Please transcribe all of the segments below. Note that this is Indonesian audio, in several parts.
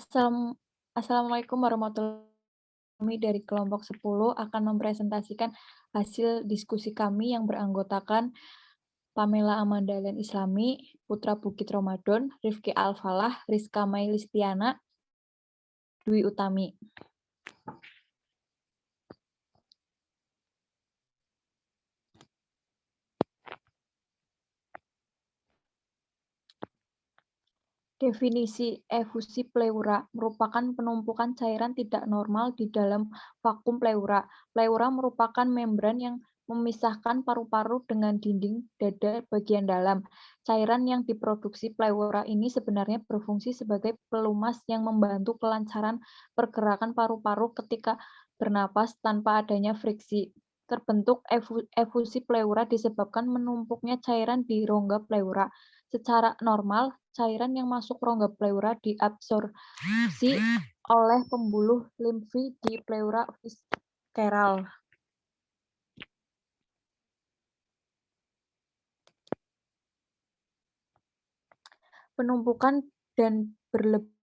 Assalamualaikum warahmatullahi wabarakatuh. Kami dari kelompok 10 akan mempresentasikan hasil diskusi kami yang beranggotakan Pamela Amanda dan Islami, Putra Bukit Ramadan, Rifki Alfalah, Rizka Mai Listiana, Dwi Utami. Definisi efusi pleura merupakan penumpukan cairan tidak normal di dalam vakum pleura. Pleura merupakan membran yang memisahkan paru-paru dengan dinding dada bagian dalam. Cairan yang diproduksi pleura ini sebenarnya berfungsi sebagai pelumas yang membantu kelancaran pergerakan paru-paru ketika bernapas tanpa adanya friksi. Terbentuk efusi pleura disebabkan menumpuknya cairan di rongga pleura. Secara normal, cairan yang masuk rongga pleura diabsorpsi oleh pembuluh limfi di pleura visceral. Penumpukan dan berlebihan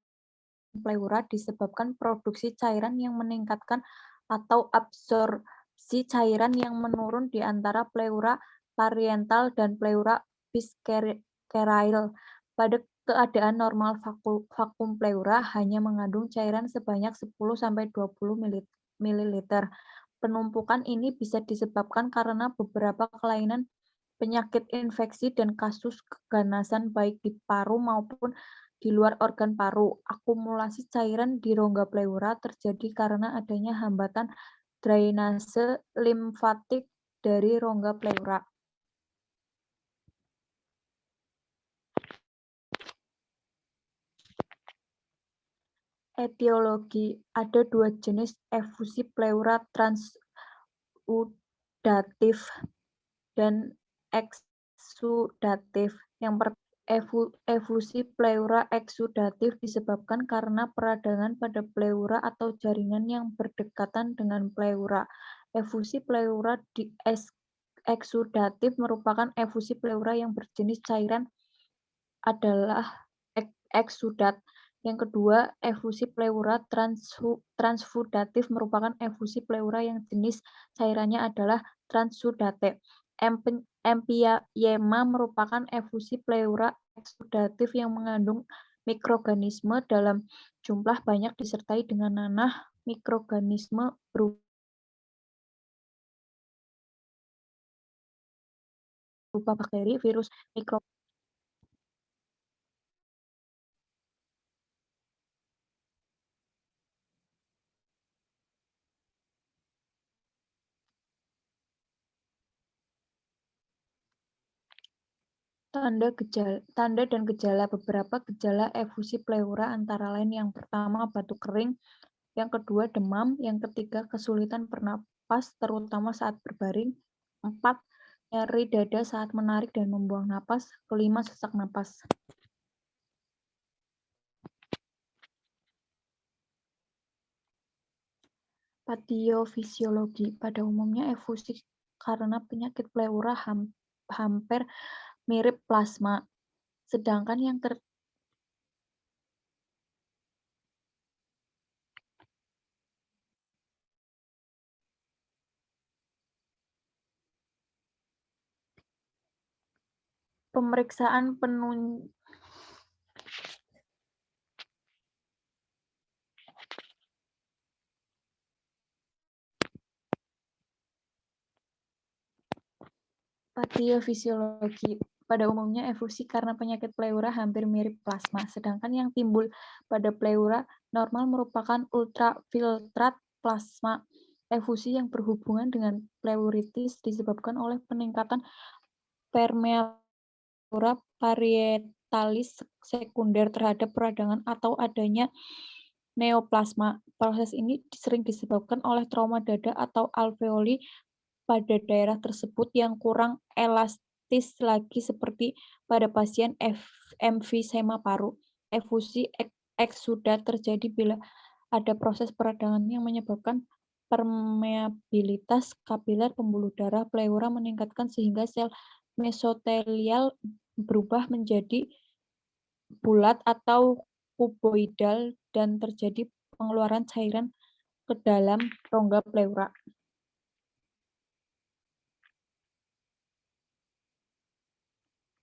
pleura disebabkan produksi cairan yang meningkatkan atau absorpsi cairan yang menurun di antara pleura pariental dan pleura visceral. Pada keadaan normal, vakum pleura hanya mengandung cairan sebanyak 10-20 ml. Penumpukan ini bisa disebabkan karena beberapa kelainan penyakit infeksi dan kasus keganasan baik di paru maupun di luar organ paru. Akumulasi cairan di rongga pleura terjadi karena adanya hambatan drainase limfatik dari rongga pleura. Etiologi. Ada dua jenis efusi pleura, transudatif dan eksudatif. Yang efusi pleura eksudatif disebabkan karena peradangan pada pleura atau jaringan yang berdekatan dengan pleura. Efusi pleura eksudatif merupakan efusi pleura yang berjenis cairan adalah eksudat. Yang kedua, efusi pleura transfudatif merupakan efusi pleura yang jenis cairannya adalah transudate. Empyema merupakan efusi pleura eksudatif yang mengandung mikroorganisme dalam jumlah banyak disertai dengan nanah mikroorganisme berupa bakteri, virus, mikroorganisme. Tanda dan gejala. Beberapa gejala efusi pleura antara lain yang pertama batuk kering, yang kedua demam, yang ketiga kesulitan bernapas terutama saat berbaring, 4 nyeri dada saat menarik dan membuang napas, kelima sesak napas. Patiofisiologi. Pada umumnya efusi karena penyakit pleura hampir mirip plasma, sedangkan yang pemeriksaan Patiofisiologi. Pada umumnya efusi karena penyakit pleura hampir mirip plasma, sedangkan yang timbul pada pleura normal merupakan ultrafiltrat plasma. Efusi yang berhubungan dengan pleuritis disebabkan oleh peningkatan permeabilitas parietalis sekunder terhadap peradangan atau adanya neoplasma. Proses ini sering disebabkan oleh trauma dada atau alveoli pada daerah tersebut yang kurang elastis lagi seperti pada pasien emfisema paru. Efusi eksudat terjadi bila ada proses peradangan yang menyebabkan permeabilitas kapiler pembuluh darah pleura meningkatkan sehingga sel mesotelial berubah menjadi bulat atau kuboidal dan terjadi pengeluaran cairan ke dalam rongga pleura.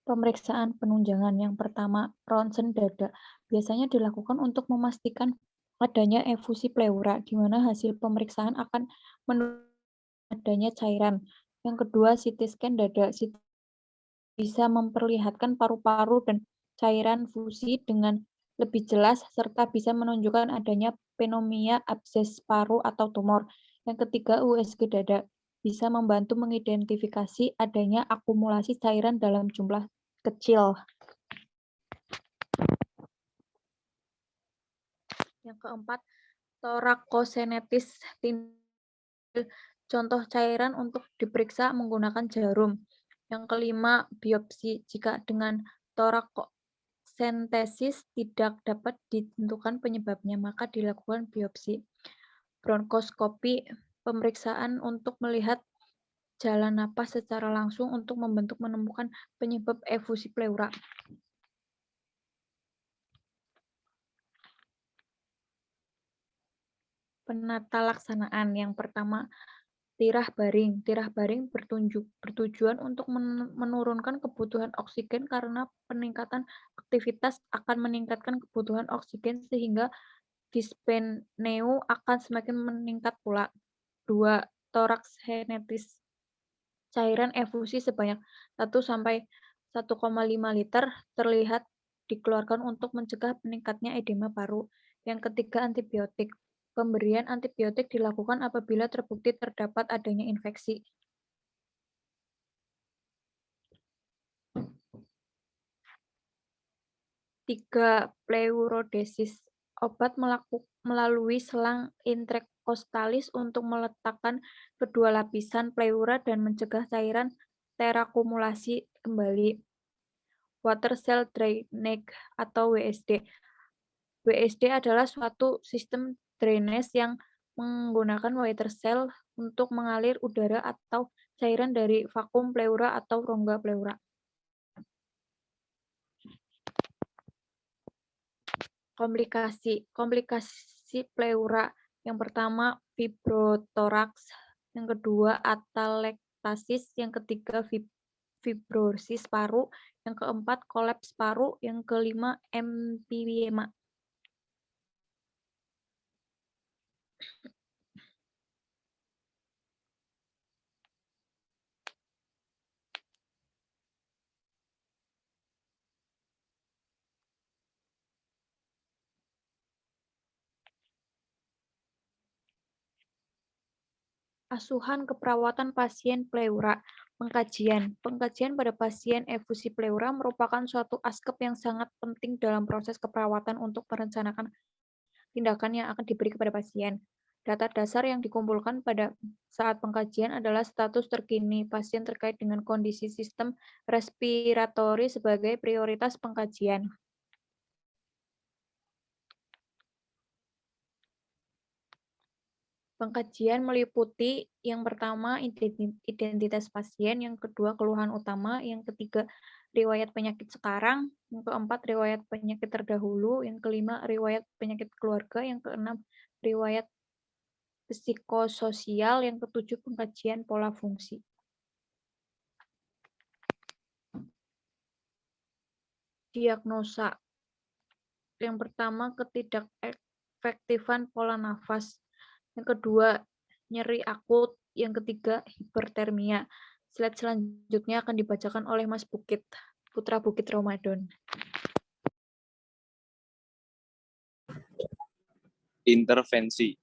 Pemeriksaan penunjangan yang pertama, ronsen dada, biasanya dilakukan untuk memastikan adanya efusi pleura, di mana hasil pemeriksaan akan menunjukkan adanya cairan. Yang kedua, CT scan dada, bisa memperlihatkan paru-paru dan cairan fusi dengan lebih jelas, serta bisa menunjukkan adanya pneumonia, abses paru, atau tumor. Yang ketiga, USG dada, bisa membantu mengidentifikasi adanya akumulasi cairan dalam jumlah kecil. Yang keempat, torakosenetis, contoh cairan untuk diperiksa menggunakan jarum. Yang kelima, biopsi. Jika dengan torakosentesis tidak dapat ditentukan penyebabnya, maka dilakukan biopsi. Bronkoskopi, pemeriksaan untuk melihat jalan napas secara langsung untuk menemukan penyebab efusi pleura. Penata laksanaan yang pertama, tirah baring. Tirah baring bertujuan untuk menurunkan kebutuhan oksigen karena peningkatan aktivitas akan meningkatkan kebutuhan oksigen sehingga dispneu akan semakin meningkat pula. 2. Toraksenetis. Cairan efusi sebanyak 1–1,5 liter terlihat dikeluarkan untuk mencegah meningkatnya edema paru. Yang ketiga, antibiotik. Pemberian antibiotik dilakukan apabila terbukti terdapat adanya infeksi. 3. Pleurodesis. Obat melalui selang intrakostalis untuk meletakkan kedua lapisan pleura dan mencegah cairan terakumulasi kembali. Water cell drainage atau WSD. WSD adalah suatu sistem drainase yang menggunakan water cell untuk mengalir udara atau cairan dari vakum pleura atau rongga pleura. Komplikasi pleura. Yang pertama, fibrotoraks. Yang kedua, atalektasis. Yang ketiga, fibrosis paru. Yang keempat, kolaps paru. Yang kelima, emfyema. Asuhan keperawatan pasien pleura. Pengkajian pada pasien efusi pleura merupakan suatu aspek yang sangat penting dalam proses keperawatan untuk merencanakan tindakan yang akan diberi kepada pasien. Data dasar yang dikumpulkan pada saat pengkajian adalah status terkini pasien terkait dengan kondisi sistem respiratori sebagai prioritas pengkajian. Pengkajian meliputi yang pertama identitas pasien, yang kedua keluhan utama, yang ketiga riwayat penyakit sekarang, yang keempat riwayat penyakit terdahulu, yang kelima riwayat penyakit keluarga, yang keenam riwayat psikososial, yang ketujuh pengkajian pola fungsi. Diagnosa. Yang pertama ketidakefektifan pola nafas. Yang kedua, nyeri akut. Yang ketiga, hipertermia. Slide selanjutnya akan dibacakan oleh Mas Bukit, Putra Bukit Ramadan. Intervensi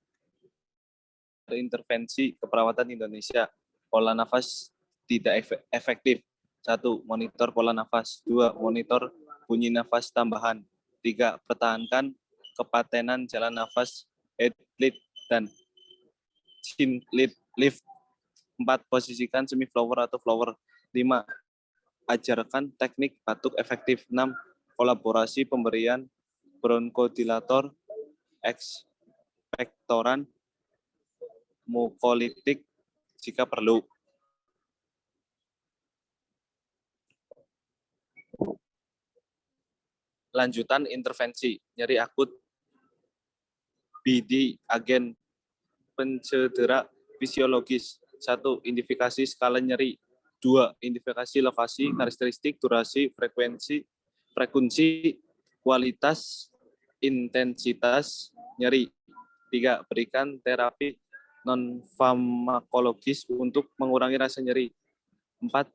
keperawatan Indonesia. Pola nafas tidak efektif. 1. Monitor pola nafas. 2. Monitor bunyi nafas tambahan. 3. Pertahankan kepatenan jalan nafas head-lid dan chin lift. 4. Posisikan semi flower atau flower. 5. Ajarkan teknik batuk efektif. 6. Kolaborasi pemberian bronkodilator, ekspektoran, mukolitik jika perlu. Lanjutan intervensi. Nyeri akut BD agen pencedera fisiologis. 1. Identifikasi skala nyeri. 2. Identifikasi lokasi, karakteristik, durasi, frekuensi, kualitas, intensitas nyeri. 3. Berikan terapi non-farmakologis untuk mengurangi rasa nyeri. 4.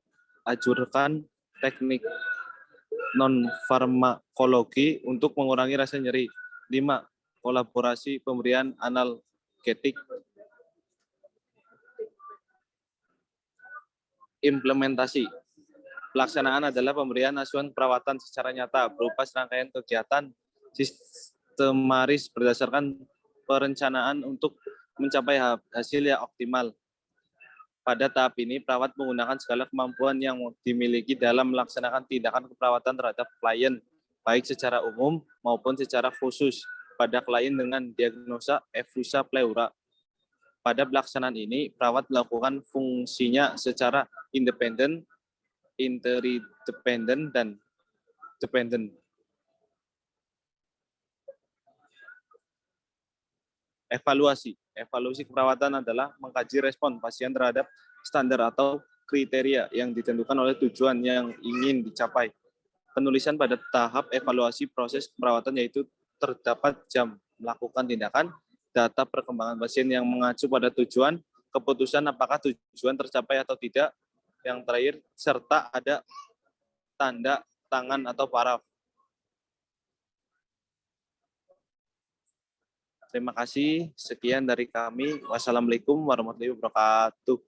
Ajurkan teknik non-farmakologi untuk mengurangi rasa nyeri. 5. Kolaborasi pemberian analgetik. Implementasi. Pelaksanaan adalah pemberian asuhan perawatan secara nyata berupa serangkaian kegiatan sistematis berdasarkan perencanaan untuk mencapai hasil yang optimal. Pada tahap ini, perawat menggunakan segala kemampuan yang dimiliki dalam melaksanakan tindakan keperawatan terhadap klien, baik secara umum maupun secara khusus pada klien dengan diagnosa effusa pleura. Pada pelaksanaan ini, perawat melakukan fungsinya secara independen, interdependen, dan dependen. Evaluasi. Evaluasi keperawatan adalah mengkaji respon pasien terhadap standar atau kriteria yang ditentukan oleh tujuan yang ingin dicapai. Penulisan pada tahap evaluasi proses perawatan yaitu terdapat jam melakukan tindakan, data perkembangan pasien yang mengacu pada tujuan, keputusan apakah tujuan tercapai atau tidak, yang terakhir, serta ada tanda tangan atau paraf. Terima kasih. Sekian dari kami. Wassalamualaikum warahmatullahi wabarakatuh.